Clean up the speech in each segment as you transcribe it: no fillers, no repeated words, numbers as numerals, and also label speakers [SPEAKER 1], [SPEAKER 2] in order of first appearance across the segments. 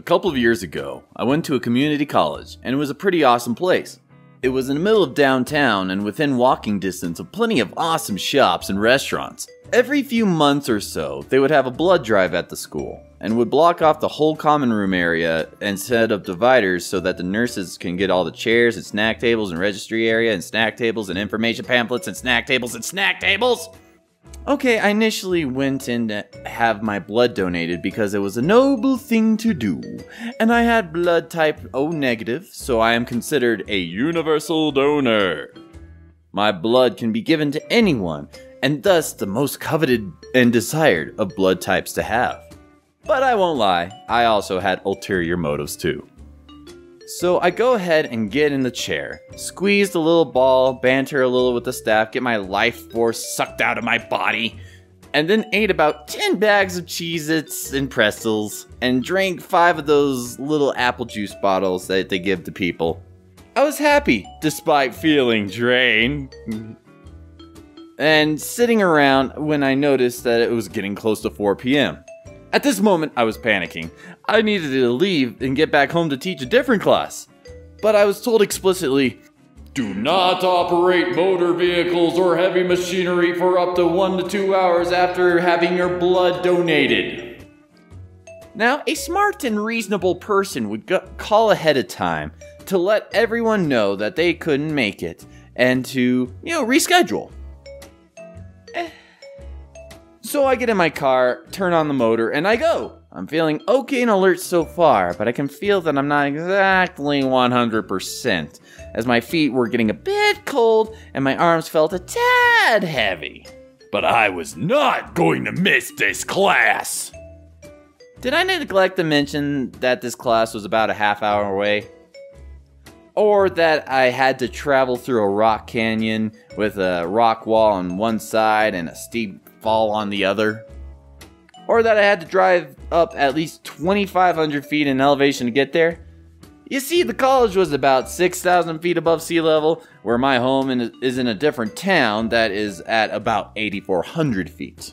[SPEAKER 1] couple of years ago, I went to a community college, and it was a pretty awesome place. It was in the middle of downtown and within walking distance of plenty of awesome shops and restaurants. Every few months or so, they would have a blood drive at the school, and would block off the whole common room area and set up dividers so that the nurses can get all the chairs and snack tables and registry area and snack tables and information pamphlets and snack tables and snack tables. Okay, I initially went in to have my blood donated because it was a noble thing to do, and I had blood type O negative, so I am considered a universal donor. My blood can be given to anyone, and thus the most coveted and desired of blood types to have. But I won't lie, I also had ulterior motives too. So I go ahead and get in the chair, squeeze the little ball, banter a little with the staff, get my life force sucked out of my body, and then ate about 10 bags of Cheez-Its and pretzels, and drank 5 of those little apple juice bottles that they give to people. I was happy, despite feeling drained, and sitting around when I noticed that it was getting close to 4 p.m. At this moment, I was panicking. I needed to leave and get back home to teach a different class. But I was told explicitly, "Do not operate motor vehicles or heavy machinery for up to 1 to 2 hours after having your blood donated." Now, a smart and reasonable person would call ahead of time to let everyone know that they couldn't make it and to, reschedule. So I get in my car, turn on the motor, and I go. I'm feeling okay and alert so far, but I can feel that I'm not exactly 100%, as my feet were getting a bit cold and my arms felt a tad heavy. But I was not going to miss this class! Did I neglect to mention that this class was about a half hour away? Or that I had to travel through a rock canyon with a rock wall on one side and a steep fall on the other? Or that I had to drive up at least 2,500 feet in elevation to get there? You see, the college was about 6,000 feet above sea level, where my home is in a different town that is at about 8,400 feet.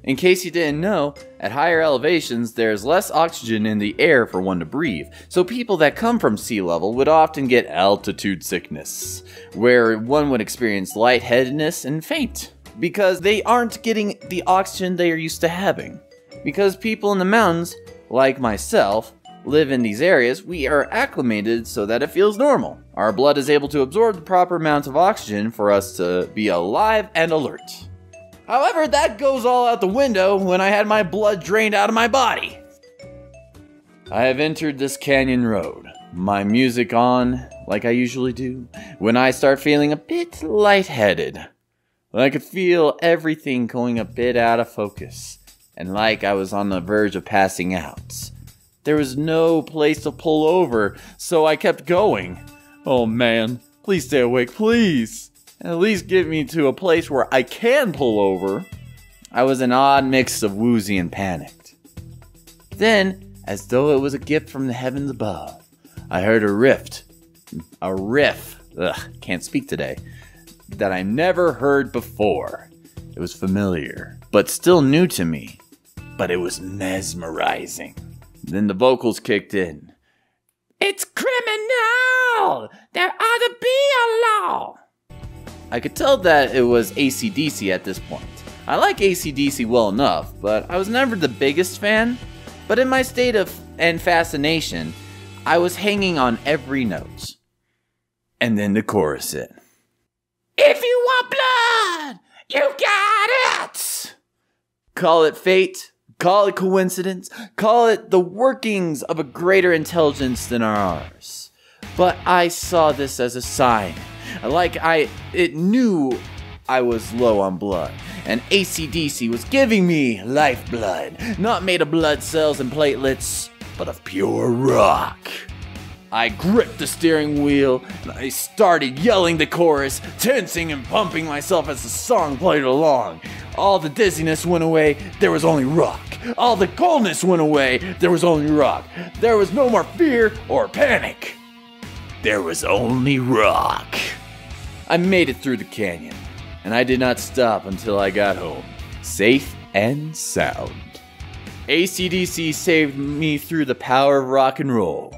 [SPEAKER 1] In case you didn't know, at higher elevations there's less oxygen in the air for one to breathe, so people that come from sea level would often get altitude sickness, where one would experience lightheadedness and faint, because they aren't getting the oxygen they are used to having. Because people in the mountains, like myself, live in these areas, we are acclimated so that it feels normal. Our blood is able to absorb the proper amount of oxygen for us to be alive and alert. However, that goes all out the window when I had my blood drained out of my body. I have entered this canyon road, my music on, like I usually do, when I start feeling a bit lightheaded. I could feel everything going a bit out of focus, and like I was on the verge of passing out. There was no place to pull over, so I kept going. Oh man, please stay awake, please. At least get me to a place where I can pull over. I was an odd mix of woozy and panicked. Then, as though it was a gift from the heavens above, I heard a riff, can't speak today, that I never heard before. It was familiar, but still new to me, but it was mesmerizing. Then the vocals kicked in. "It's criminal! There ought to be a law!" I could tell that it was ACDC at this point. I like ACDC well enough, but I was never the biggest fan. But in my state of fascination, I was hanging on every note. And then the chorus hit. "If you want blood, you got it!" Call it fate, call it coincidence, call it the workings of a greater intelligence than ours. But I saw this as a sign. It knew I was low on blood, and ACDC was giving me lifeblood, not made of blood cells and platelets, but of pure rock. I gripped the steering wheel, and I started yelling the chorus, tensing and pumping myself as the song played along. All the dizziness went away, there was only rock. All the coldness went away, there was only rock. There was no more fear or panic. There was only rock. I made it through the canyon, and I did not stop until I got home, safe and sound. ACDC saved me through the power of rock and roll.